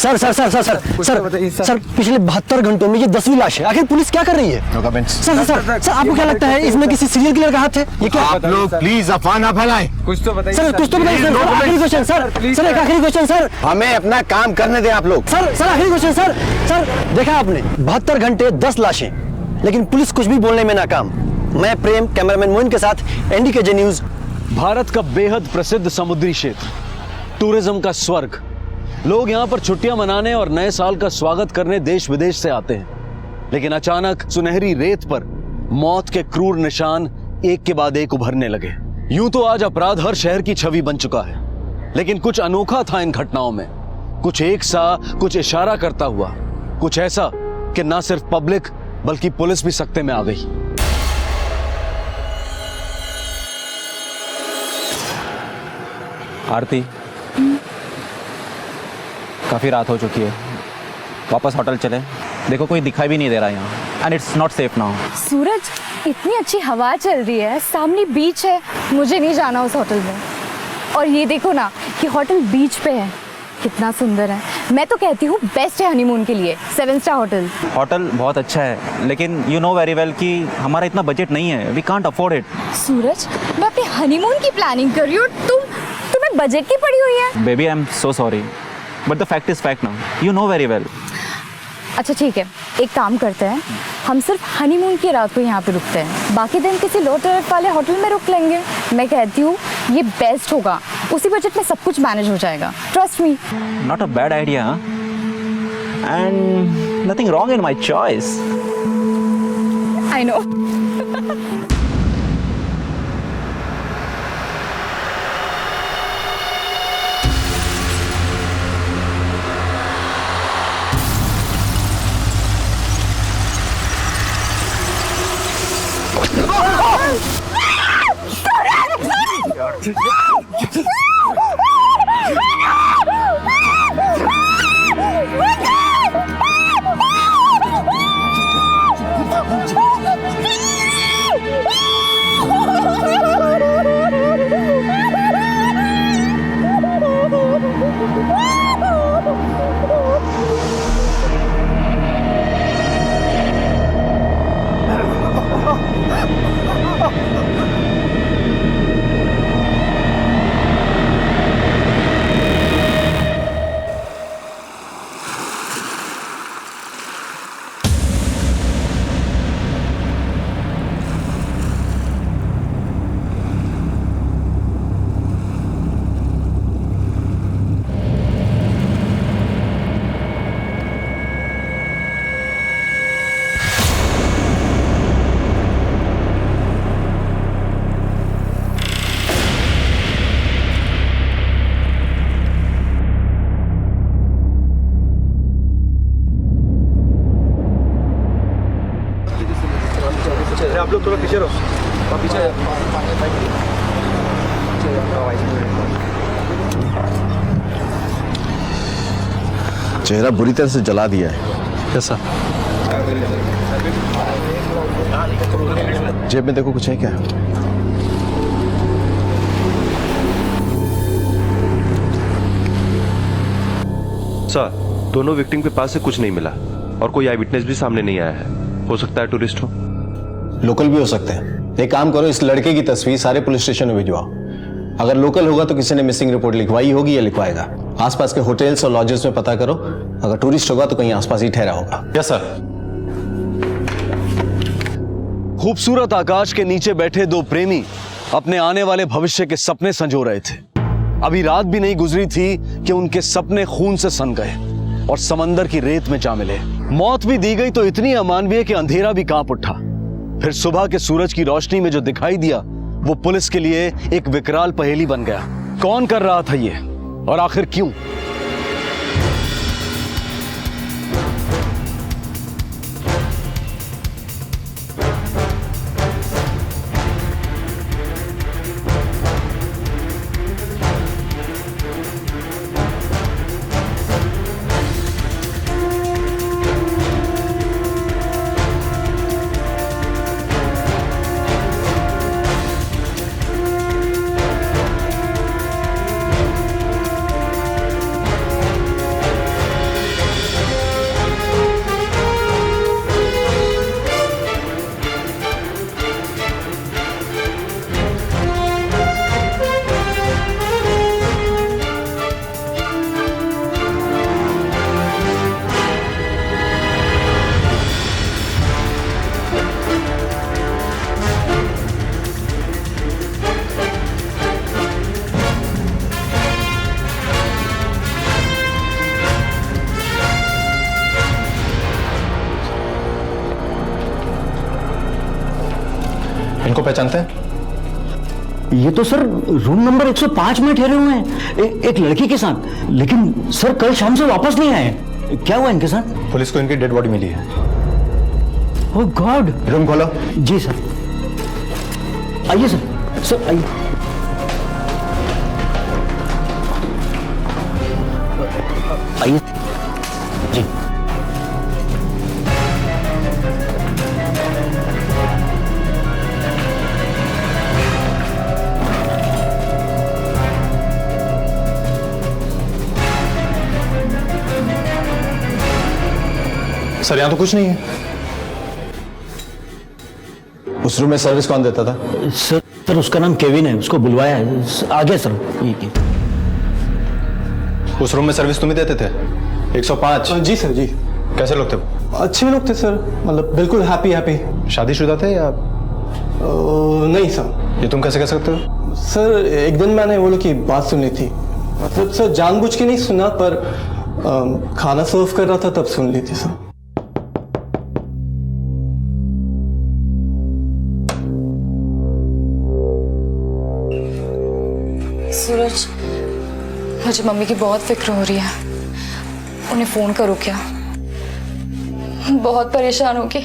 Sir sir sir sir sir sir sir पिछले 72 घंटों में ये 10वीं लाश है। आखिर पुलिस क्या कर रही है? सर सर सर आपको क्या लगता है इसमें किसी सीरियल किलर का हाथ है? ये क्या? आप लोग प्लीज अफवाह ना फैलाएं। कुछ तो बताइए सर, कुछ तो बताइए सर। आखिरी क्वेश्चन सर, सर एक आखिरी क्वेश्चन सर। हमें अपना काम करने दें आप लोग। सर सर आखिरी क्वेश्चन सर। सर देखा आपने 72 घंटे 10 लाशें, लेकिन पुलिस कुछ भी बोलने में नाकाम। मैं प्रेम, कैमरामैन मोइन के साथ एनडीकेजे न्यूज। भारत का बेहद प्रसिद्ध समुद्री क्षेत्र, टूरिज्म का स्वर्ग। लोग यहाँ पर छुट्टियां मनाने और नए साल का स्वागत करने देश विदेश से आते हैं, लेकिन अचानक सुनहरी रेत पर मौत के क्रूर निशान एक के बाद एक उभरने लगे। यूं तो आज अपराध हर शहर की छवि बन चुका है, लेकिन कुछ अनोखा था इन घटनाओं में। कुछ एक सा, कुछ इशारा करता हुआ, कुछ ऐसा कि ना सिर्फ पब्लिक बल्कि पुलिस भी सकते में आ गई। आरती, काफ़ी रात हो चुकी है, वापस होटल चले। देखो कोई दिखाई भी नहीं दे रहा यहाँ, and it's not safe now. Suraj, इतनी अच्छी हवा चल रही है, सामने बीच है, मुझे नहीं जाना उस होटल में। और ये देखो ना कि होटल बीच पे है, कितना सुंदर है। मैं तो कहती हूँ बेस्ट है हनीमून के लिए 7 स्टार होटल। होटल बहुत अच्छा है, लेकिन यू नो वेरी वेल कि हमारा इतना बजट नहीं है, वी कांट अफोर्ड इट। सूरज, मैं अपने हनीमून की प्लानिंग कर रही हूँ, तुम्हें बजट की पड़ी हुई है। Baby, I am so sorry, but the fact is fact now, you know very well. अच्छा ठीक है, एक काम करते हैं, हम सिर्फ हनीमून की रात को यहाँ पे रुकते हैं, बाकी दिन किसी लो टैरिफ वाले होटल में रुक लेंगे। मैं कहती हूँ ये बेस्ट होगा, उसी बजट में सब कुछ मैनेज हो जाएगा, trust me. Not a bad idea, and nothing wrong in my choice. I know. आप लोग थोड़ा पीछे रहो, पीछे। चेहरा बुरी तरह से जला दिया है। कैसा? जेब में देखो, कुछ है क्या? सर, दोनों विक्टिम के पास से कुछ नहीं मिला और कोई आई विटनेस भी सामने नहीं आया है। हो सकता है टूरिस्ट हो, लोकल भी हो सकते हैं। एक काम करो, इस लड़के की तस्वीर सारे पुलिस स्टेशन में भिजवाओ। अगर लोकल होगा तो किसी ने मिसिंग रिपोर्ट लिखवाई होगी या लिखवाएगा। आसपास के होटल्स और लॉजेस में पता करो, अगर टूरिस्ट होगा तो कहीं आसपास ही ठहरा होगा। Yes sir. खूबसूरत आकाश के नीचे बैठे दो प्रेमी अपने आने वाले भविष्य के सपने संजो रहे थे। अभी रात भी नहीं गुजरी थी कि उनके सपने खून से सन गए और समंदर की रेत में जा मिले। मौत भी दी गई तो इतनी अमानवीय कि अंधेरा भी कांप उठा। फिर सुबह के सूरज की रोशनी में जो दिखाई दिया वो पुलिस के लिए एक विकराल पहेली बन गया। कौन कर रहा था ये और आखिर क्यों? इनको पहचानते हैं? ये तो सर रूम नंबर 105 में ठहरे हुए हैं एक लड़की के साथ, लेकिन सर कल शाम से वापस नहीं आए। क्या हुआ इनके साथ? पुलिस को इनकी डेड बॉडी मिली है। ओह गॉड। रूम खोलो। जी सर। आइए सर, सर आइए। आइए जी। सर यहाँ तो कुछ नहीं है। उस रूम में सर्विस कौन देता था? सर उसका नाम केविन है, उसको बुलवाया है। आ गया सर। ये उस रूम में सर्विस तुम ही देते थे? 105? जी सर जी। कैसे लोग थे वो? अच्छे लोग थे सर, मतलब बिल्कुल हैप्पी। शादीशुदा थे या? नहीं सर। ये तुम कैसे कह सकते हो? सर एक दिन मैंने वो लोग की बात सुनी थी, मतलब सर जानबूझ के नहीं सुना, पर खाना सर्व कर रहा था तब सुन ली थी सर। सूरज, मुझे मम्मी की बहुत फिक्र हो रही है। उन्हें फोन करो क्या? बहुत परेशान होगी,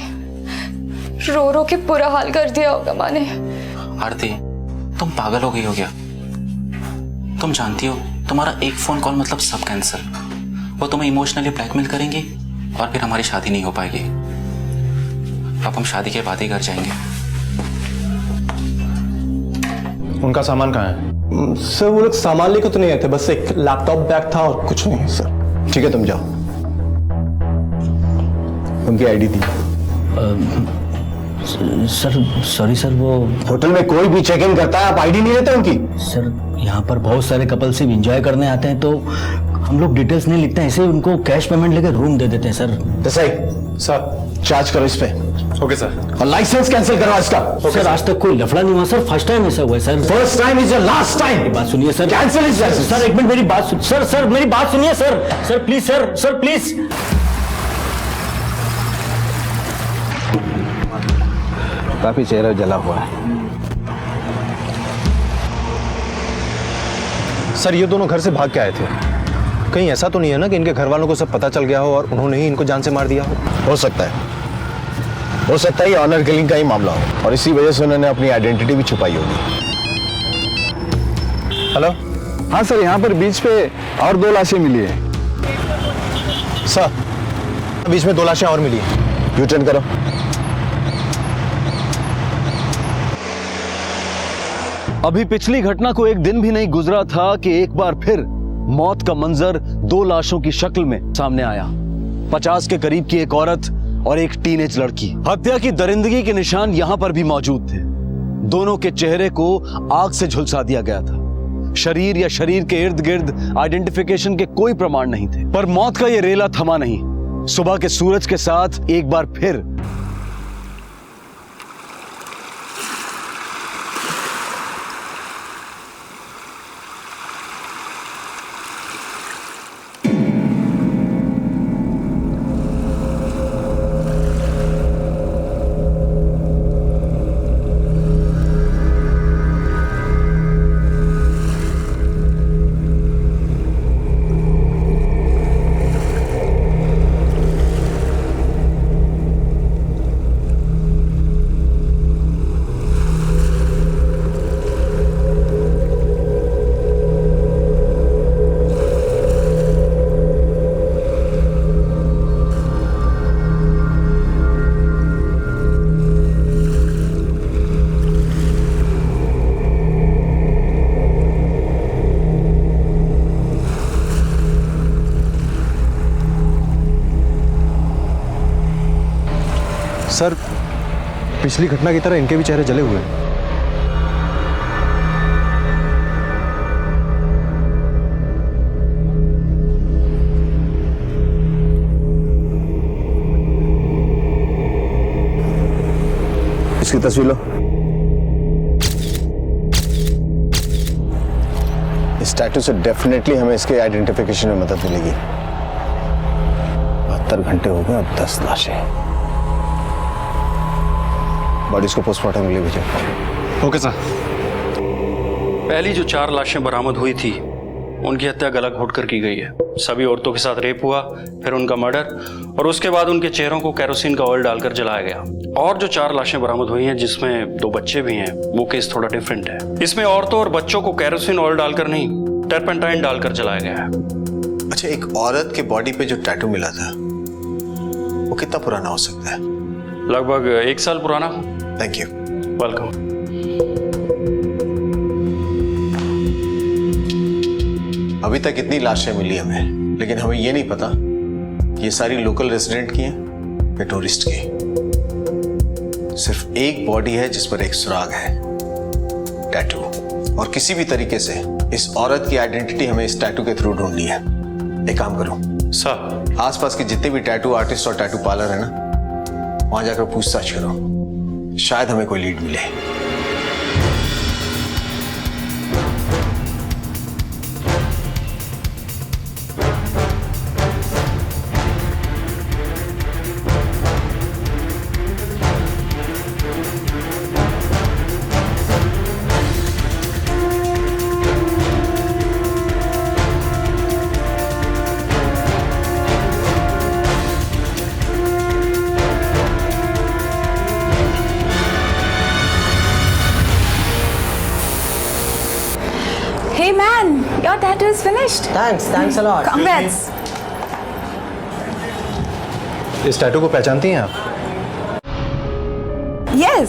रो रो के बुरा हाल कर दिया होगा माँ ने। आरती, तुम पागल हो गई हो क्या? तुम जानती हो तुम्हारा एक फोन कॉल मतलब सब कैंसिल। वो तुम्हें इमोशनली ब्लैकमेल करेंगी और फिर हमारी शादी नहीं हो पाएगी। अब हम शादी के बाद ही घर जाएंगे। उनका सामान कहाँ है? सर वो लोग सामान लेकर तो नहीं आए थे, बस एक लैपटॉप बैग था और कुछ नहीं सर। ठीक है तुम जाओ। उनकी आईडी दी। सर सॉरी सर, वो होटल में कोई भी चेक इन करता है, आप आईडी नहीं लेते उनकी? सर यहाँ पर बहुत सारे कपल सिर्फ एंजॉय करने आते हैं, तो हम लोग डिटेल्स नहीं लिखते हैं, ऐसे ही उनको कैश पेमेंट लेकर रूम दे देते हैं सर। देसाई सर, चार्ज करो इस पे। Okay sir. और लाइसेंस कैंसिल करवा इसका। सर आज तक कोई लफड़ा नहीं हुआ सर, फर्स्ट टाइम ऐसा हुआ है sir. First time is your last time. बात सुनिए सर। कैंसिल इज सर एक मिनट मेरी बात सर मेरी बात सुनिए sir. Sir please sir please. काफी चेहरा जला हुआ है। सर ये दोनों घर से भाग के आए थे, कहीं ऐसा तो नहीं है ना कि इनके घर वालों को सब पता चल गया हो और उन्होंने ही इनको जान से मार दिया हो सकता है ये ऑनर किलिंग का ही मामला हो और इसी वजह से उन्होंने अपनी आइडेंटिटी भी छुपाई होगी। हेलो। हाँ सर, यहाँ पर बीच पे और 2 लाशें मिली है। सर बीच में 2 लाशें और मिली है, यू टर्न करो। अभी पिछली घटना को एक दिन भी नहीं गुजरा था कि एक बार फिर मौत का मंजर 2 लाशों की शक्ल में सामने आया। 50 के करीब की एक औरत और एक टीनेज लड़की। हत्या की दरिंदगी के निशान यहां पर भी मौजूद थे। दोनों के चेहरे को आग से झुलसा दिया गया था। शरीर या शरीर के इर्द गिर्द आइडेंटिफिकेशन के कोई प्रमाण नहीं थे। पर मौत का यह रेला थमा नहीं। सुबह के सूरज के साथ एक बार फिर सर पिछली घटना की तरह इनके भी चेहरे जले हुए हैं। इसकी तस्वीर लो। इस टैटू से डेफिनेटली हमें इसके आइडेंटिफिकेशन में मदद मिलेगी। 72 घंटे हो गए, अब 10 लाशें। बॉडीज को पोस्टमार्टम के लिए भेजो। Okay sir. पहली जो 4 लाशें बरामद हुई थी उनकी हत्या गला घोटकर की गई है। सभी औरतों के साथ रेप हुआ, फिर उनका मर्डर और उसके बाद उनके चेहरों को केरोसिन का ऑयल डालकर जलाया गया। और जो 4 लाशें बरामद हुई हैं जिसमें 2 बच्चे भी हैं, वो केस थोड़ा डिफरेंट है। इसमें औरतों और बच्चों को केरोसिन ऑयल डालकर नहीं, टर्पेंटाइन डालकर जलाया गया है। अच्छा, एक औरत के बॉडी पे जो टैटू मिला था वो कितना पुराना हो सकता है? लगभग 1 साल पुराना। Thank you. वेलकम। अभी तक इतनी लाशें मिली हमें, लेकिन हमें ये नहीं पता ये सारी लोकल रेजिडेंट की हैं या टूरिस्ट की। सिर्फ एक बॉडी है जिस पर एक सुराग है, टैटू। और किसी भी तरीके से इस औरत की आइडेंटिटी हमें इस टैटू के थ्रू ढूंढनी है। एक काम करो सर, आसपास के जितने भी टैटू आर्टिस्ट और टैटू पार्लर है ना, वहां जाकर पूछताछ करो, शायद हमें कोई लीड मिले। Hey man, your tattoo is finished. Thanks a lot. Congrats. इस टैटू को पहचानती हैं आप? Yes,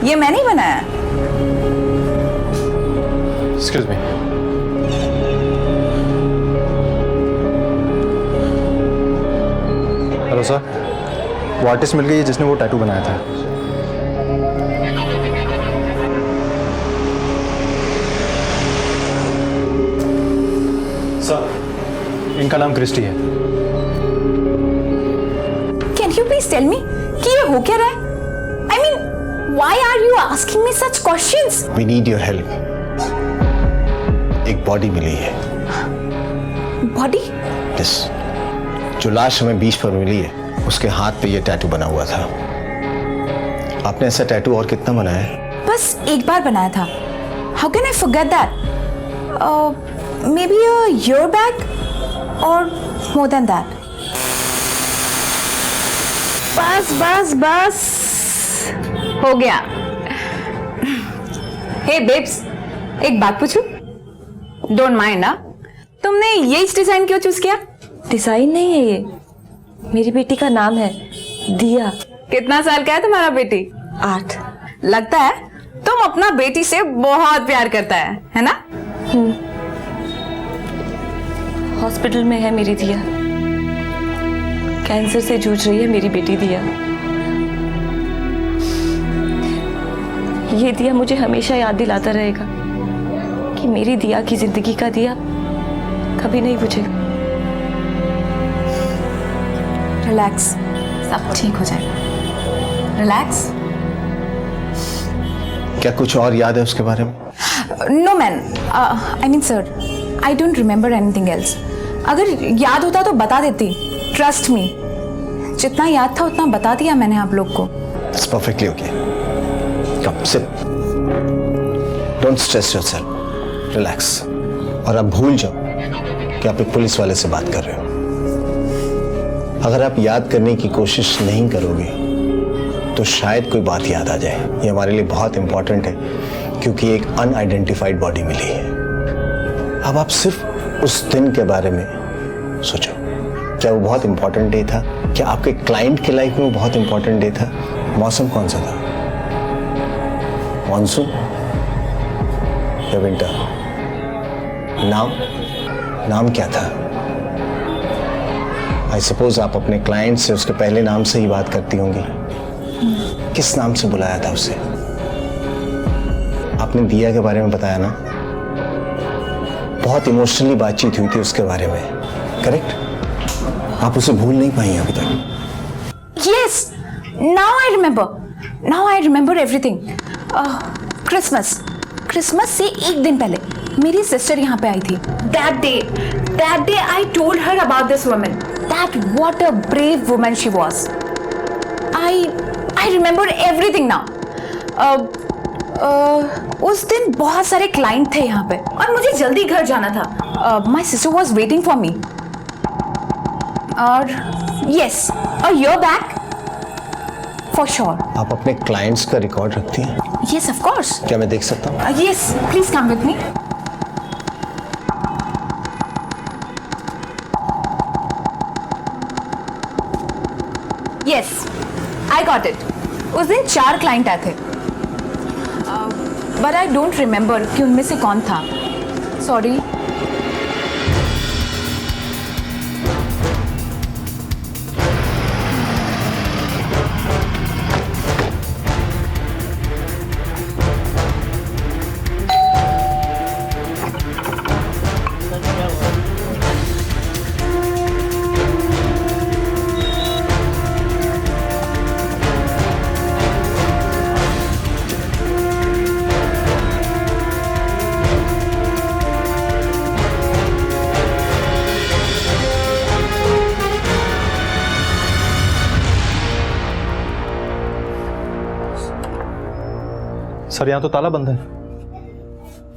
ये मैंने ही बनाया। Excuse me. हेलो सर, वो आर्टिस्ट मिल गई है जिसने वो टैटू बनाया था। सर, इनका नाम क्रिस्टी है। Can you please tell me कि ये हो क्या रहा है? I mean, why are you asking me such questions? We need your help. एक बॉडी मिली है। Body? यस, जो लाश हमें बीच पर मिली है उसके हाथ पे ये टैटू बना हुआ था। आपने ऐसा टैटू और कितना बनाया है? बस एक बार बनाया था। How can I forget that? Maybe a year back or more than that. बस हो गया। Hey babes, एक बात पूछूं? Don't mind ना? तुमने ये डिजाइन क्यों चूज किया? डिजाइन नहीं है ये, मेरी बेटी का नाम है दिया। कितना साल का है तुम्हारा बेटी? 8। लगता है तुम अपना बेटी से बहुत प्यार करता है ना? हॉस्पिटल में है मेरी दिया, कैंसर से जूझ रही है मेरी बेटी दिया। ये दिया मुझे हमेशा याद दिलाता रहेगा कि मेरी दिया की जिंदगी का दिया कभी नहीं बुझेगा। रिलैक्स, सब ठीक हो जाएगा। रिलैक्स। क्या कुछ और याद है उसके बारे में? No man, I mean sir, I don't remember anything else. अगर याद होता तो बता देती। ट्रस्ट मी, जितना याद था उतना बता दिया मैंने आप लोग को। It's perfectly okay. Come, sit. Don't stress yourself. Relax. और आप भूल जाओ कि आप एक पुलिस वाले से बात कर रहे हो। अगर आप याद करने की कोशिश नहीं करोगे तो शायद कोई बात याद आ जाए। ये हमारे लिए बहुत इंपॉर्टेंट है क्योंकि एक अनआइडेंटिफाइड बॉडी मिली है। अब आप सिर्फ उस दिन के बारे में सोचो। क्या वो बहुत इंपॉर्टेंट डे था? क्या आपके क्लाइंट के लाइफ में वो बहुत इंपॉर्टेंट डे था? मौसम कौन सा था? मॉनसून या विंटर? नाम क्या था? आई सपोज आप अपने क्लाइंट से उसके पहले नाम से ही बात करती होंगी। किस नाम से बुलाया था उसे? आपने दिया के बारे में बताया ना? बहुत इमोशनली बातचीत हुई थी उसके बारे में, करेक्ट? आप उसे भूल नहीं पाई अभी तक। Yes, now I remember everything. Christmas से एक दिन पहले मेरी सिस्टर यहाँ पे आई थी। That day I told her about this woman. That what a brave woman she was. I remember everything now. उस दिन बहुत सारे क्लाइंट थे यहाँ पे और मुझे जल्दी घर जाना था. My sister was waiting for me. और यस, और योर बैक फॉर श्योर. आप अपने क्लाइंट्स का रिकॉर्ड रखती हैं? Yes of course. क्या मैं देख सकता हूँ? Yes, please come with me. Yes, I got it. उस दिन 4 क्लाइंट आए थे, बट आई डोंट रिमेंबर कि उनमें से कौन था. सॉरी. सर यहाँ तो ताला बंद है.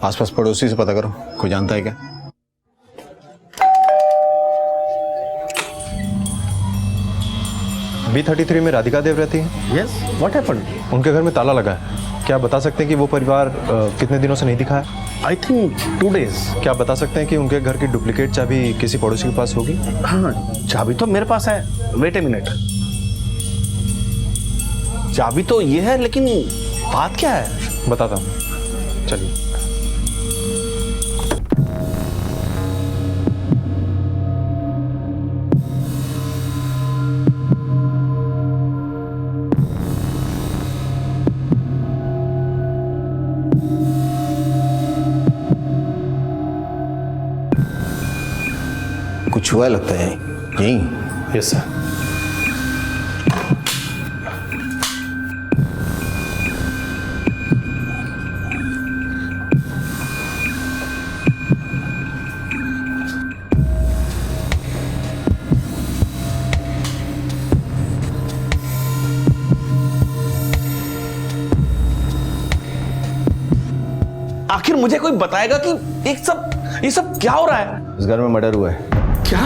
आसपास पड़ोसी से पता करो, कोई जानता है क्या? B33 में राधिका देव रहती है. Yes, what happened? उनके घर में ताला लगा है. क्या आप बता सकते हैं कि वो परिवार कितने दिनों से नहीं दिखा है? I think 2 days. क्या आप बता सकते हैं कि उनके घर की डुप्लीकेट चाबी किसी पड़ोसी के पास होगी? हाँ, चाबी तो मेरे पास है. Wait a minute. चाबी तो ये है, लेकिन बात क्या है? बताता हूँ, चलिए. कुछ हुआ लगता है यही. Yes sir. आखिर मुझे कोई बताएगा कि ये सब क्या हो रहा है? इस घर में मर्डर हुआ है. क्या?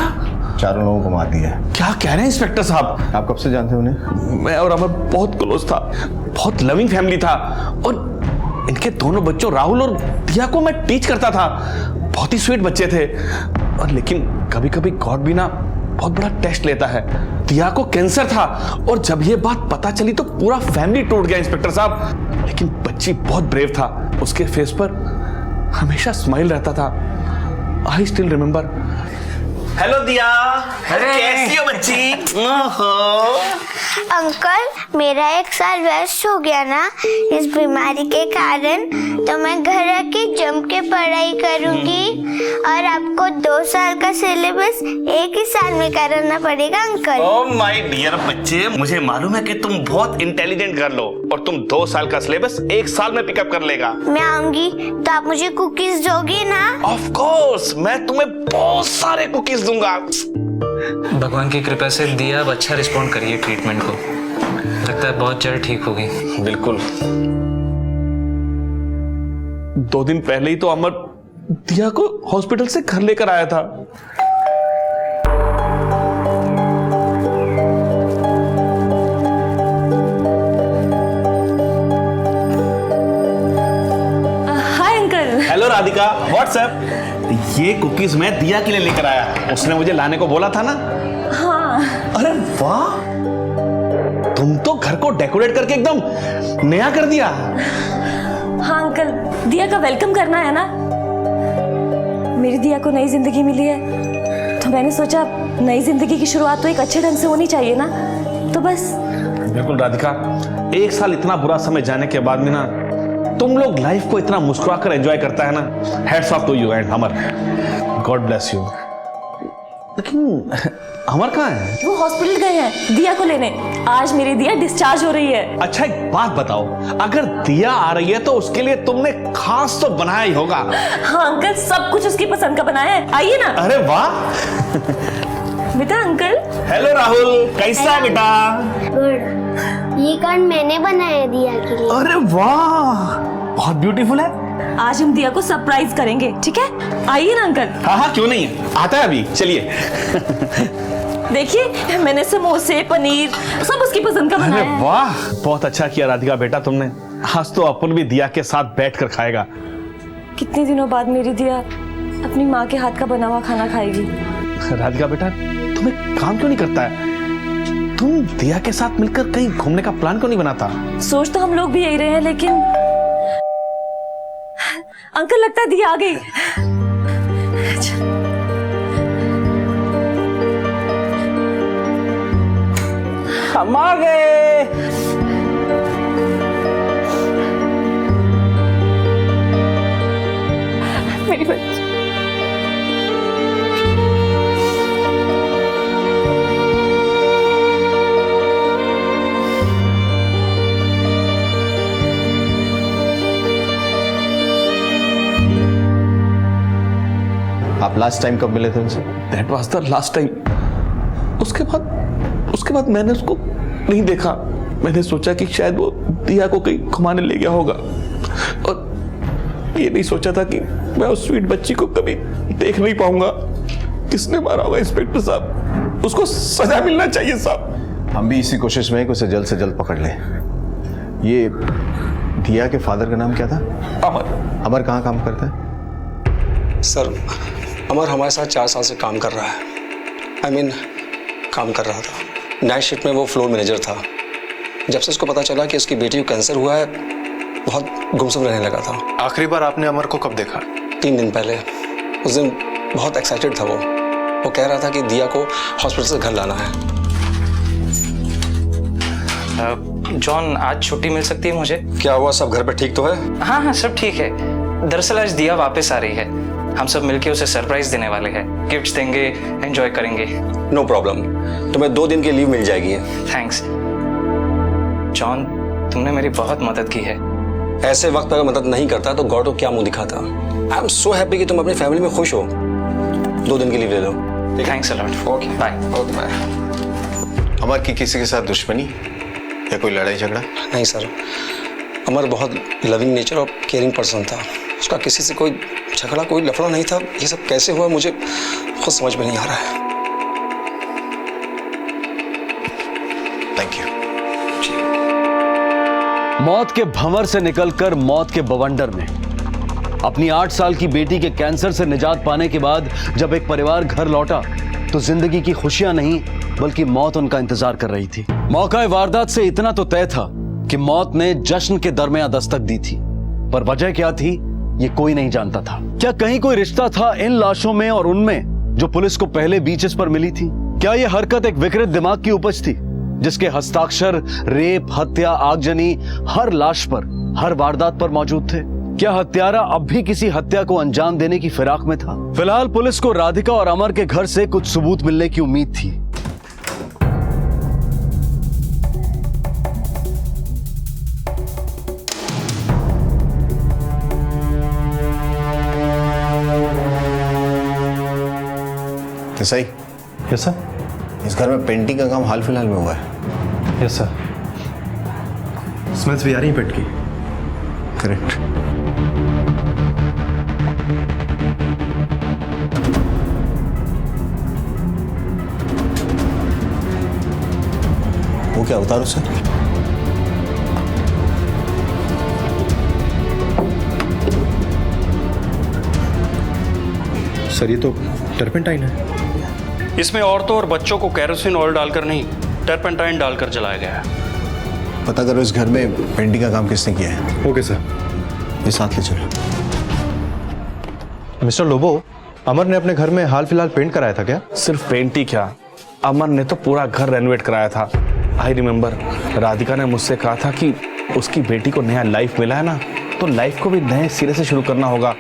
4 लोगों को मार दिया है. क्या कह रहे हैं इंस्पेक्टर साहब? आप कब से जानते हैं उन्हें? मैं और अमर बहुत क्लोज था, बहुत लविंग फैमिली था, और इनके दोनों बच्चों राहुल और दिया को मैं टीच करता था. बहुत ही स्वीट बच्चे थे. और लेकिन कभी कभी गॉड भी ना बहुत बड़ा टेस्ट लेता है. दिया को कैंसर था, और जब ये बात पता चली तो पूरा फैमिली टूट गया इंस्पेक्टर साहब. लेकिन बच्ची बहुत ब्रेव था. उसके फेस पर हमेशा स्माइल रहता था. I still remember. हेलो दिया, कैसी हो बच्ची? अंकल, मेरा 1 साल वेस्ट हो गया ना इस बीमारी के कारण, तो मैं घर आके जम के पढ़ाई करूंगी, और आपको 2 साल का सिलेबस 1 ही साल में कराना पड़ेगा अंकल. ओह माय डियर बच्चे, मुझे मालूम है कि तुम बहुत इंटेलिजेंट गर्ल हो, और तुम 2 साल का सिलेबस 1 साल में पिकअप कर लेगा. मैं आऊंगी तो आप मुझे कुकीज दोगे ना? ऑफ कोर्स, मैं तुम्हें बहुत सारे कुकीज दूंगा. भगवान की कृपा से दिया अब अच्छा रिस्पॉन्ड करिए ट्रीटमेंट को. लगता है बहुत जल्द ठीक होगी. बिल्कुल. 2 दिन पहले ही तो अमर दिया को हॉस्पिटल से घर लेकर आया था. Hi uncle. Hello Radhika, WhatsApp. ये कुकीज मैं दिया के लिए लेकर आया. उसने मुझे लाने को बोला था ना. हाँ. अरे वाह, तुम तो घर को डेकोरेट करके एकदम नया कर दिया. हाँ अंकल, दिया का वेलकम करना है ना. मेरी दिया को नई जिंदगी मिली है, तो मैंने सोचा नई जिंदगी की शुरुआत तो एक अच्छे ढंग से होनी चाहिए ना, तो बस. बिल्कुल राधिका, 1 साल इतना बुरा समय जाने के बाद में ना तुम लोग लाइफ को इतना मुस्कुराकर एंजॉय करता है ना. Hats off to you and Amar. God bless you. लेकिन अमर कहाँ है? वो हॉस्पिटल गए हैं दिया को लेने. आज मेरी दिया डिस्चार्ज हो रही है. अच्छा एक बात बताओ, अगर दिया आ रही है तो उसके लिए तुमने खास तो बनाया ही होगा. हाँ अंकल, सब कुछ उसकी पसंद का बनाया है. आइए ना. अरे वाह. बेटा अंकल. हेलो राहुल, कैसा है बेटा? गुड. ये कार्ड मैंने बनाया दिया के लिए। अरे वाह, बहुत ब्यूटीफुल है। आज हम दिया को सरप्राइज करेंगे, ठीक है? आइए ना अंकल। हाँ हाँ, क्यों नहीं, आता है अभी, चलिए। देखिए मैंने समोसे पनीर सब उसकी पसंद का अरे बनाया है। वाह, बहुत अच्छा किया राधिका बेटा तुमने। आज तो अपन भी दिया के साथ बैठकर खाएगा। कितने दिनों बाद मेरी दिया अपनी माँ के हाथ का बना हुआ खाना खाएगी। राधिका बेटा, तुम्हें काम क्यों नहीं करता है? तुम दिया के साथ मिलकर कहीं घूमने का प्लान क्यों नहीं बनाता? सोच तो हम लोग भी यही रहे हैं, लेकिन अंकल लगता है दिया आ गई। हम आ गए। मेरी बच्ची। आप लास्ट टाइम कब मिले थे उनसे? That was the last time. उसके बाद मैंने उसको नहीं देखा। मैंने सोचा कि शायद वो दिया को कहीं घुमाने ले गया होगा, और ये नहीं सोचा था कि मैं उस स्वीट बच्ची को कभी देख नहीं पाऊंगा। किसने मारा होगा इंस्पेक्टर साहब? उसको सजा मिलना चाहिए साहब। हम भी इसी कोशिश में हैं कि उसे जल्द से जल्द पकड़ लें। ये दिया के फादर का नाम क्या था? अमर। अमर कहाँ काम करता है? सर, अमर हमारे साथ 4 साल से काम कर रहा है। काम कर रहा था। नाइट शिफ्ट में वो फ्लोर मैनेजर था। जब से उसको पता चला कि उसकी बेटी को कैंसर हुआ है, बहुत गुमसुम रहने लगा था। आखिरी बार आपने अमर को कब देखा? 3 दिन पहले। उस दिन बहुत एक्साइटेड था वो कह रहा था कि दिया को हॉस्पिटल से घर लाना है। जॉन, आज छुट्टी मिल सकती है मुझे? क्या हुआ, सब घर पे ठीक तो है? हाँ, सब ठीक है। दरअसल आज दिया वापस आ रही है। हम सब मिलके उसे सरप्राइज देने वाले हैं। गिफ्ट्स देंगे, एंजॉय करेंगे। नो प्रॉब्लम, तुम्हें 2 दिन की लीव मिल जाएगी। थैंक्स जॉन, तुमने मेरी बहुत मदद की है। ऐसे वक्त अगर मदद नहीं करता तो गॉड को क्या मुंह दिखाता। आई एम सो हैप्पी कि तुम अपनी फैमिली में खुश हो। 2 दिन की लीव ले लो। Thanks a lot. Okay bye. Okay bye. Amar की किसी के साथ दुश्मनी या कोई लड़ाई झगड़ा? नहीं सर, अमर बहुत लविंग नेचर और केयरिंग पर्सन था। उसका किसी से कोई झगड़ा, कोई लफड़ा नहीं था। ये सब कैसे हुआ मुझे खुद समझ में नहीं आ रहा है। Thank you. मौत के भंवर से निकलकर मौत के बवंडर में अपनी 8 साल की बेटी के कैंसर से निजात पाने के बाद जब एक परिवार घर लौटा तो जिंदगी की खुशियां नहीं बल्कि मौत उनका इंतजार कर रही थी। मौका वारदात से इतना तो तय था कि मौत ने जश्न के दरमियान दस्तक दी थी, पर वजह क्या थी ये कोई नहीं जानता था। क्या कहीं कोई रिश्ता था इन लाशों में और उनमें जो पुलिस को पहले बीचेस पर मिली थी? क्या यह हरकत एक विकृत दिमाग की उपज थी जिसके हस्ताक्षर रेप, हत्या, आगजनी हर लाश पर, हर वारदात पर मौजूद थे? क्या हत्यारा अब भी किसी हत्या को अंजाम देने की फिराक में था? फिलहाल पुलिस को राधिका और अमर के घर से कुछ सबूत मिलने की उम्मीद थी। सही? Yes sir. इस घर में पेंटिंग का काम हाल फिलहाल में हुआ है? Yes sir. स्मेल्स भी आ रही है पेंट की। करेक्ट। वो क्या, उतारो सर। सर, ये तो टर्पेंटाइन है। इसमें औरतों और बच्चों को केरोसिन ऑयल डालकर नहीं, टर्पेंटाइन डालकर जलाया गया है। पता करो इस घर में पेंटिंग का काम किसने किया है। Okay sir. ये साथ ले चलो। मिस्टर लोबो, अमर ने अपने घर में हाल फिलहाल पेंट कराया था क्या? सिर्फ पेंट ही क्या, अमर ने तो पूरा घर रेनोवेट कराया था। आई रिमेम्बर, राधिका ने मुझसे कहा था कि उसकी बेटी को नया लाइफ मिला है ना, तो लाइफ को भी नए सिरे से शुरू करना होगा।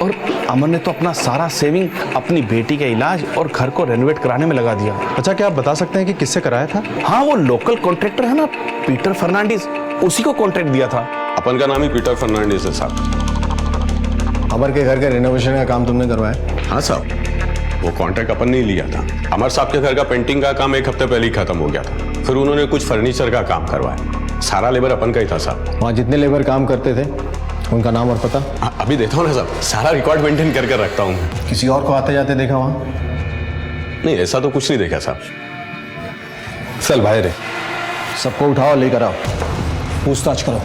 और अमर ने तो अपना सारा सेविंग अपनी बेटी के इलाज और घर को रेनोवेट कराने में लगा दिया। अच्छा, क्या आप बता सकते हैं कि किससे कराया था? हाँ, वो लोकल कॉन्ट्रैक्टर है ना, पीटर फर्नांडिस, उसी को कॉन्ट्रैक्ट दिया था। अपन का नाम ही पीटर फर्नांडिस है साहब। अमर के घर के रेनोवेशन का काम तुमने करवाया? हाँ साहब, वो कॉन्ट्रैक्ट अपन ने लिया था। अमर साहब के घर का पेंटिंग का काम 1 हफ्ते पहले ही खत्म हो गया था। फिर उन्होंने कुछ फर्नीचर का काम करवाया। सारा लेबर अपन का ही था साहब। वहाँ जितने लेबर काम करते थे उनका नाम और पता? अभी देता हूँ ना साहब, सारा रिकॉर्ड मेंटेन करके रखता हूँ। किसी और को आते जाते देखा वहाँ? नहीं, ऐसा तो कुछ नहीं देखा साहब। चल बाहर है, सबको उठाओ लेकर आओ, पूछताछ करो,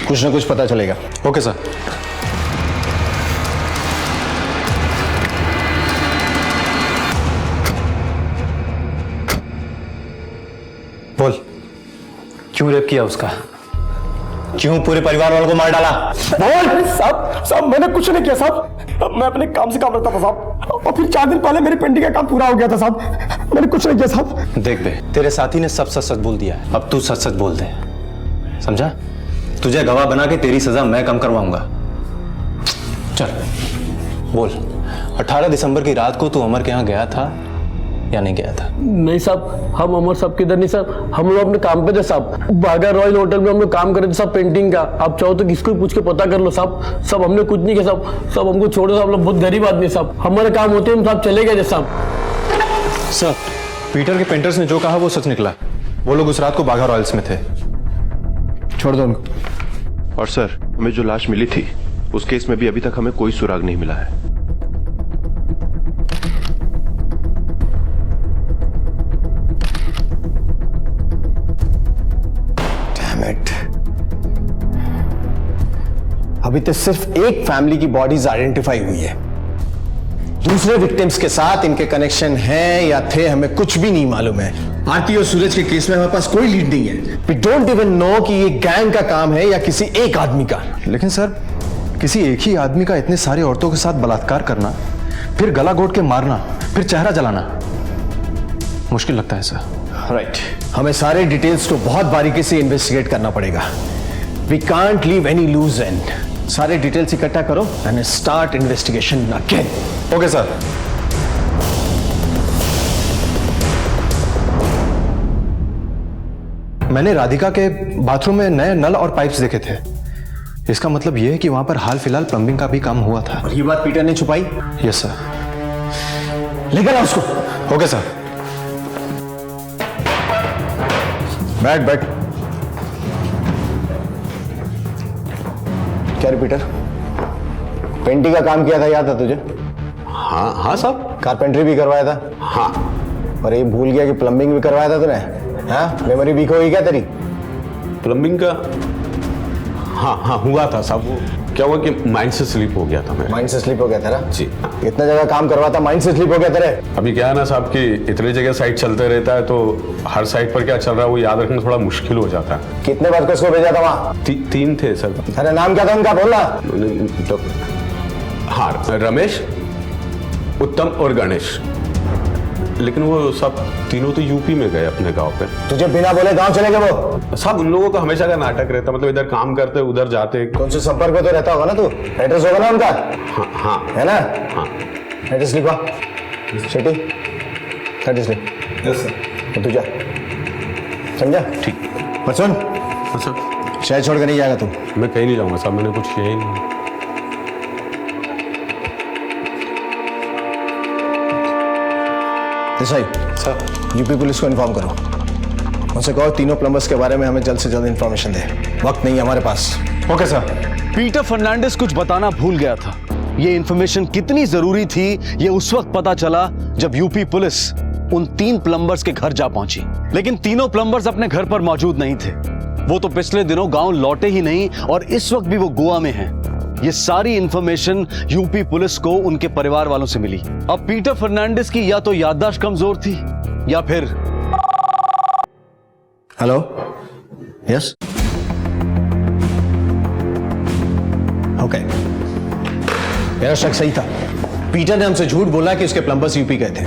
कुछ ना कुछ पता चलेगा। Okay sir. बोल, क्यों रेप किया उसका? क्यों पूरे परिवार वालों को मार डाला? बोल। साहब मैंने कुछ नहीं किया साहब, मैं अपने काम से काम रखता था साहब, और फिर 4 दिन पहले मेरी पेंटिंग का काम पूरा हो गया था साहब, मैंने कुछ नहीं किया साहब। देख बे, तेरे साथी ने सब सच सच बोल दिया है, अब तू सच सच बोल दे, समझा? तुझे गवाह बना के तेरी सजा मैं कम करवाऊंगा। चल बोल, 18 दिसंबर की रात को तू अमर के यहाँ गया था या नहीं गया था? नहीं साहब, हम अमर साहब किधर नहीं साहब, हम लोग अपने काम पे थे साहब, बागा रॉयल होटल में हम लोग काम कर रहे थे साहब पेंटिंग का। आप चाहो तो किसको पूछ के पता कर लो साहब, सब हमने कुछ नहीं किया साहब, सब हमको छोड़ो साहब, लोग बहुत गरीब आदमी साहब, हमारे काम होते हम साहब चले गए थे साहब। सर, पीटर के पेंटर्स ने जो कहा वो सच निकला। वो लोग उस रात को बाघा रॉयल्स में थे। छोड़ दो उनको। और सर, हमें जो लाश मिली थी उस केस में भी अभी तक हमें कोई सुराग नहीं मिला है। अभी तो सिर्फ एक फैमिली की बॉडीज आइडेंटिफाई हुई है, दूसरे विक्टिम्स के साथ इनके कनेक्शन हैं या थे हमें कुछ भी नहीं मालूम है। आरती और सूरज के केस में हमारे पास कोई लीड नहीं है। वी डोंट इवन नो कि ये गैंग का काम है या किसी एक आदमी का। लेकिन सर, किसी एक ही आदमी का इतने सारे औरतों के साथ बलात्कार करना, फिर गला घोट के मारना, फिर चेहरा जलाना, मुश्किल लगता है सर। राइट, हमें सारे डिटेल्स को बहुत बारीकी से इन्वेस्टिगेट करना पड़ेगा। We can't leave any loose end. सारे डिटेल्स इकट्ठा करो and start investigation again. Okay sir. मैंने राधिका के बाथरूम में नए नल और पाइप्स देखे थे। इसका मतलब यह है कि वहां पर हाल फिलहाल प्लम्बिंग का भी काम हुआ था। और ये बात पीटर ने छुपाई? Yes sir. लेकर आओ उसको। Okay sir. बैठ। क्या रे पीटर, पेंटिंग का काम किया था, याद है तुझे? हाँ साहब। कारपेंटरी भी करवाया था? हाँ। और ये भूल गया कि प्लम्बिंग भी करवाया था तूने? हाँ, मेमोरी वीक हो गई क्या तेरी? प्लम्बिंग का हाँ हुआ था साहब। वो क्या हुआ कि माइंड से स्लिप हो गया था। मैं माइंड से स्लिप हो गया था ना? जी। इतना जगह काम करवाता, माइंड से स्लिप हो गया तेरे? अभी क्या है ना साहब कि इतनी जगह साइट चलते रहता है तो हर साइट पर क्या चल रहा है वो याद रखना थोड़ा मुश्किल हो जाता है। कितने वर्कर्स को भेजा था वहाँ? 3 थे सर। अरे नाम क्या था उनका, बोलना। हाँ, रमेश, उत्तम और गणेश। लेकिन वो सब तीनों तो यूपी में गए अपने गांव पे। तुझे बिना बोले गांव चले गए वो? साहब उन लोगों का हमेशा का नाटक रहता, मतलब इधर काम करते उधर जाते। तो उनसे संपर्क में तो रहता होगा ना तू? एड्रेस होगा ना उनका? हाँ है ना? हाँ। एड्रेस लिखवा शेटी, एड्रेस लिख। Yes sir. तू जा, समझा? ठीक। पर सुन, सर शहर छोड़ कर नहीं जाएगा तू? मैं कहीं नहीं जाऊंगा साहब, मैंने कुछ किया ही नहीं। देसाई सर, यूपी पुलिस को इन्फॉर्म करो, उनसे कहो तीनों प्लम्बर्स के बारे में हमें जल्द से जल्द इन्फॉर्मेशन दे। वक्त नहीं है हमारे पास। Okay sir. पीटर फर्नांडिस कुछ बताना भूल गया था। ये इन्फॉर्मेशन कितनी जरूरी थी ये उस वक्त पता चला जब यूपी पुलिस उन 3 प्लम्बर्स के घर जा पहुंची। लेकिन तीनों प्लम्बर्स अपने घर पर मौजूद नहीं थे। वो तो पिछले दिनों गांव लौटे ही नहीं और इस वक्त भी वो गोवा में हैं। ये सारी इंफॉर्मेशन यूपी पुलिस को उनके परिवार वालों से मिली। अब पीटर फर्नांडिस की या तो याददाश्त कमजोर थी या फिर। Hello, yes, okay. मेरा शक सही था। पीटर ने हमसे झूठ बोला कि उसके प्लम्बर्स यूपी गए थे।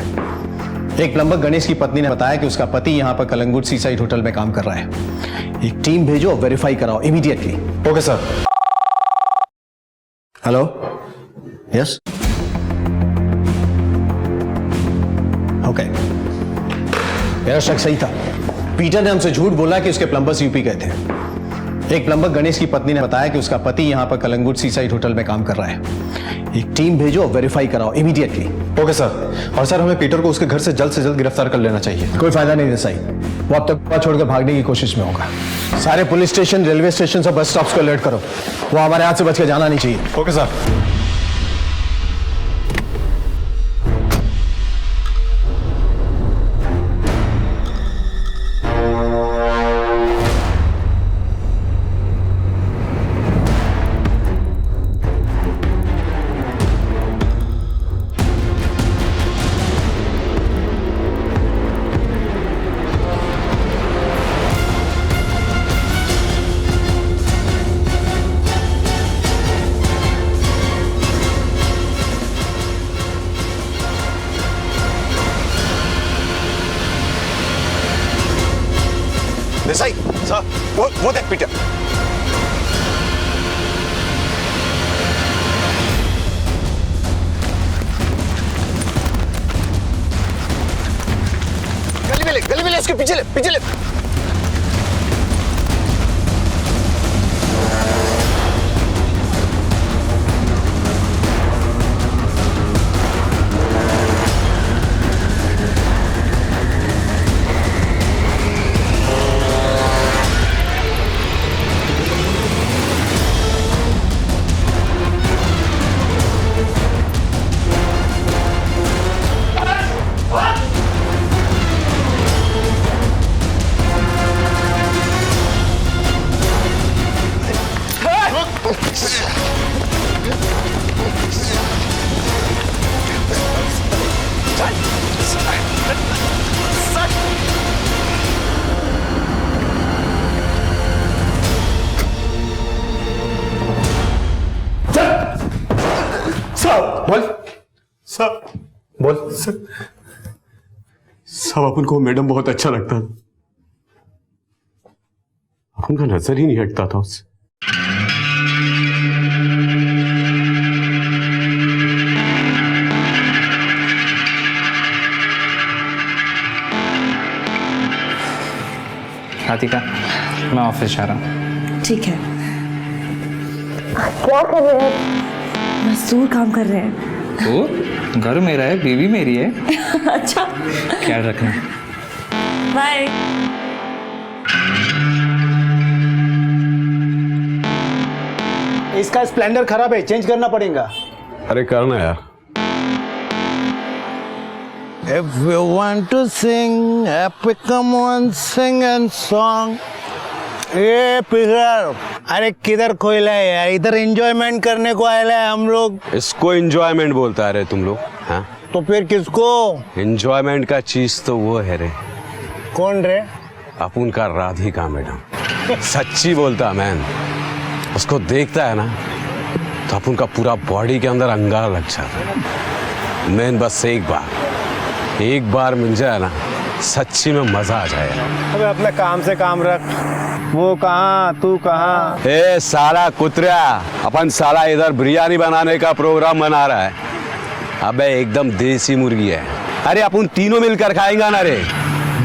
एक प्लम्बर गणेश की पत्नी ने बताया कि उसका पति यहां पर कलंगुट सीसाइड होटल में काम कर रहा है। एक टीम भेजो, वेरीफाई कराओ immediately. Okay sir. Hello, yes, okay. मेरा शक सही था। पीटर ने हमसे झूठ बोला कि उसके प्लम्बर्स यूपी गए थे। एक प्लम्बर गणेश की पत्नी ने बताया कि उसका पति यहाँ पर कलंगुट सीसाइड होटल में काम कर रहा है। एक टीम भेजो और वेरीफाई कराओ इमीडिएटली। Okay sir. और सर हमें पीटर को उसके घर से जल्द गिरफ्तार कर लेना चाहिए। कोई फायदा नहीं देसाई, वो अब तक छोड़कर भागने की कोशिश में होगा। सारे पुलिस स्टेशन, रेलवे स्टेशन और बस स्टॉप्स को अलर्ट करो। वो हमारे हाथ से बच के जाना नहीं चाहिए। Okay sir. देसाई सर, वो देख पीटर। गली में ले, उसके पीछे ले। बोल सब अपन को मैडम बहुत अच्छा लगता था, अपन का नजर ही नहीं हटता था उससे। राधिका, मैं ऑफिस जा रहा हूँ। ठीक है। क्या कर रहे हैं? मजदूर काम कर रहे हैं। तो घर मेरा है, बीवी मेरी है। अच्छा, ख्याल रखना। बाय। इसका स्प्लेंडर खराब है, चेंज करना पड़ेगा। अरे करना यार। If you want to sing, happy come on, sing and song. ए पिगर, अरे किधर खोला है यार? इधर एंजॉयमेंट करने को आए हैं हम लोग। इसको एंजॉयमेंट बोलता है रे तुम लोग? हाँ तो फिर किसको? एंजॉयमेंट का चीज तो वो है रे। कौन रे? अपन का राधिका मैडम। सच्ची बोलता मैन, उसको देखता है ना तो अपन का पूरा बॉडी के अंदर अंगार लग जाता है। मैन बस एक बार मिल जाए ना, सच्ची में मजा आ जाए। अबे अपने काम से काम रख। वो कहाँ, तू कहाँ? ए साला कुतरा, अपन साला इधर बिरयानी बनाने का प्रोग्राम बना रहा है। अबे एकदम देसी मुर्गी है। अरे अपन तीनों मिलकर खाएंगे ना रे।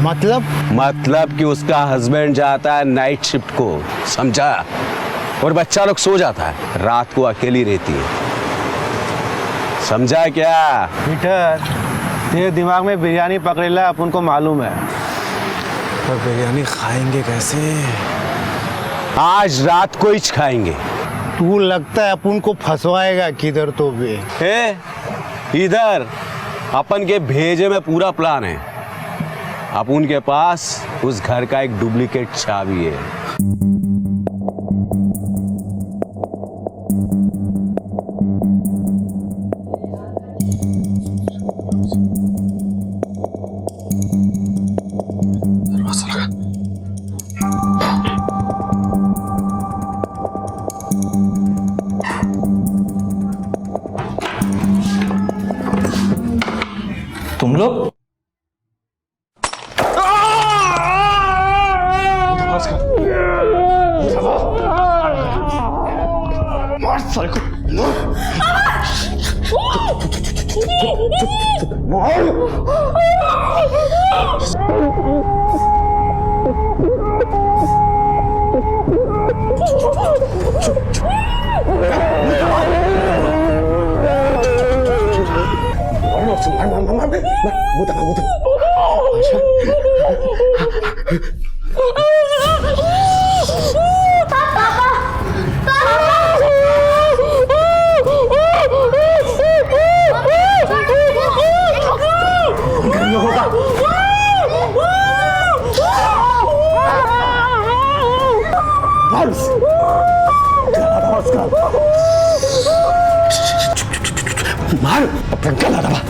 मतलब कि उसका हस्बैंड जाता है नाइट शिफ्ट को, समझा? और बच्चा लोग सो जाता है, रात को अकेली रहती है, समझा क्या? पीटर, तेरे दिमाग में बिरयानी पकड़ेला अपन को मालूम है, पर बिरयानी खाएंगे कैसे? आज रात को ही खाएंगे। तू लगता है अपन को फंसवाएगा किधर तो भी। इधर अपन के भेजे में पूरा प्लान है। अपन के पास उस घर का एक डुप्लीकेट चाबी है। तुम लोग मार अपना गला दबा।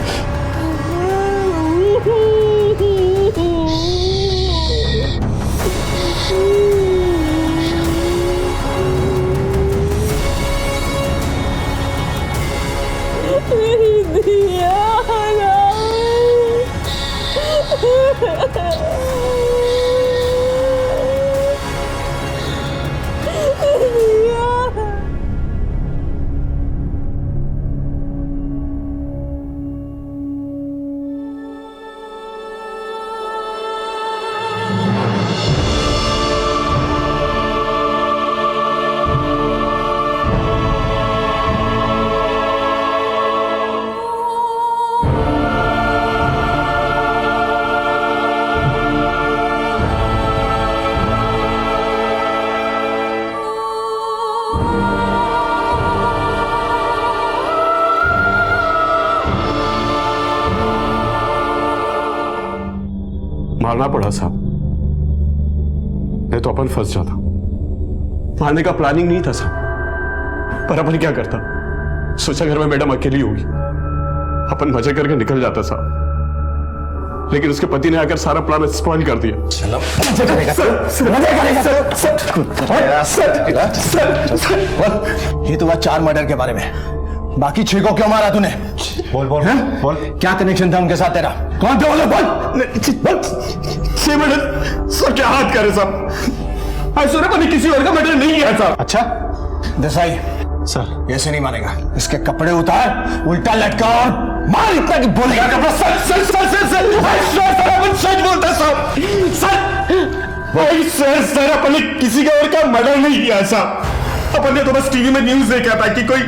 मारना पड़ा साहब, नहीं तो अपन फंस जाता। मारने का प्लानिंग नहीं था साहब, पर अपन क्या करता, सोचा घर में मैडम अकेली होगी, अपन मजे करके निकल जाता साहब, लेकिन उसके पति ने आकर सारा प्लान स्पॉइल कर दिया। चलो मजे करेगा सर। ये तो बात 4 मर्डर के बारे में, बाकी 6 को क्यों मारा तूने? बोल बोल बोल, क्या कनेक्शन था उनके साथ तेरा? कौन थे वो लोग? बोल। 6 मर्डर सर, क्या हाथ करे साहब, ऐश्वर्या पर किसी और का मर्डर नहीं किया साहब। अच्छा देसाई सर, ऐसे नहीं मानेगा, इसके कपड़े उतार, उल्टा लटका और मार इतना कि बोलेगा कपड़ा। Sir sir sir sir sir अपन सच बोलता साहब। सर अपन ने किसी का और का मर्डर नहीं किया साहब, अपन ने तो बस टीवी में न्यूज देखा था कि कोई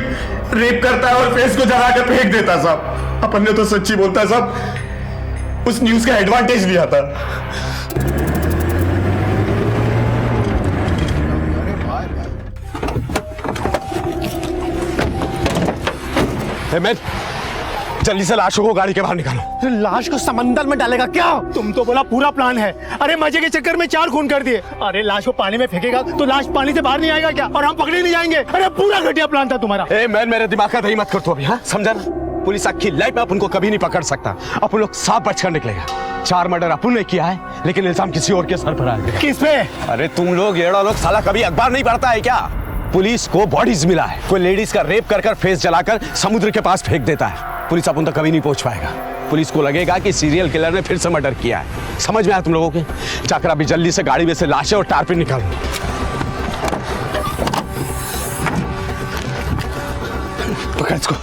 रेप करता है और फेस को जला कर फेंक देता साहब। अपन ने तो सच्ची बोलता है साहब, उस न्यूज का एडवांटेज लिया था। जल्दी से लाशों को गाड़ी के बाहर निकालो। लाश को समंदर में डालेगा क्या? तुम तो बोला पूरा प्लान है। अरे मजे के चक्कर में 4 खून कर दिए। अरे लाश को पानी में फेंकेगा तो लाश पानी से बाहर नहीं आएगा क्या? और हम पकड़े नहीं जाएंगे? अरे पूरा घटिया प्लान था तुम्हारा। मैन मेरे दिमाग का दही मत कर तू अभी, हाँ समझा ना? पुलिस अक्खी लाइफ में अपन को कभी नहीं पकड़ सकता, अपन लोग साफ बचकर निकलेगा। 4 मर्डर अपन ने किया है, लेकिन इल्जाम किसी और के सर पर आएगा। किस पे? अरे तुम लोग येड़ा लोग साला कभी अखबार नहीं पढ़ता है क्या? पुलिस को बॉडीज मिला है, कोई लेडीज का रेप कर फेस जलाकर समुद्र के पास फेंक देता है। पुलिस अपन तक कभी नहीं पहुंच पाएगा। पुलिस को लगेगा कि सीरियल किलर ने फिर से मर्डर किया है। समझ में आया तुम लोगों के? जाकर अभी जल्दी से गाड़ी में से लाशें और टारपिन निकालो। पकड़ इसको।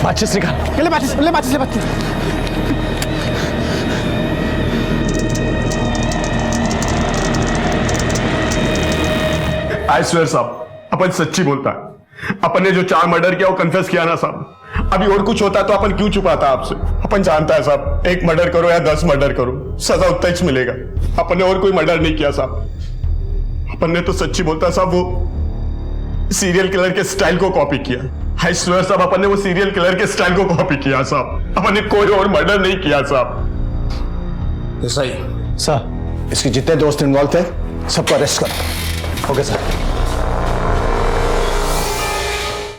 माचिस निकाल। ले माचिस, ले माचिस, ले माचिस। आई स्वेयर साहब, अपन सच्ची बोलता है। अपन ने जो 4 मर्डर किया वो कन्फेस किया ना साहब। अभी और कुछ होता तो अपन क्यों छुपाता आपसे? अपन जानता है साहब, 1 मर्डर करो या 10 मर्डर करो, सजा उतना ही मिलेगा। अपन ने और कोई मर्डर नहीं किया साहब। अपन ने तो सच्ची बोलता साहब, वो सीरियल किलर के स्टाइल को कॉपी किया। आई स्वेयर साहब, अपन ने वो सीरियल किलर के स्टाइल को कॉपी किया साहब। अपन ने कोई और मर्डर नहीं किया साहब। सही सर, इसके जितने दोस्त इन्वॉल्व थे सबको अरेस्ट करो। Okay sir.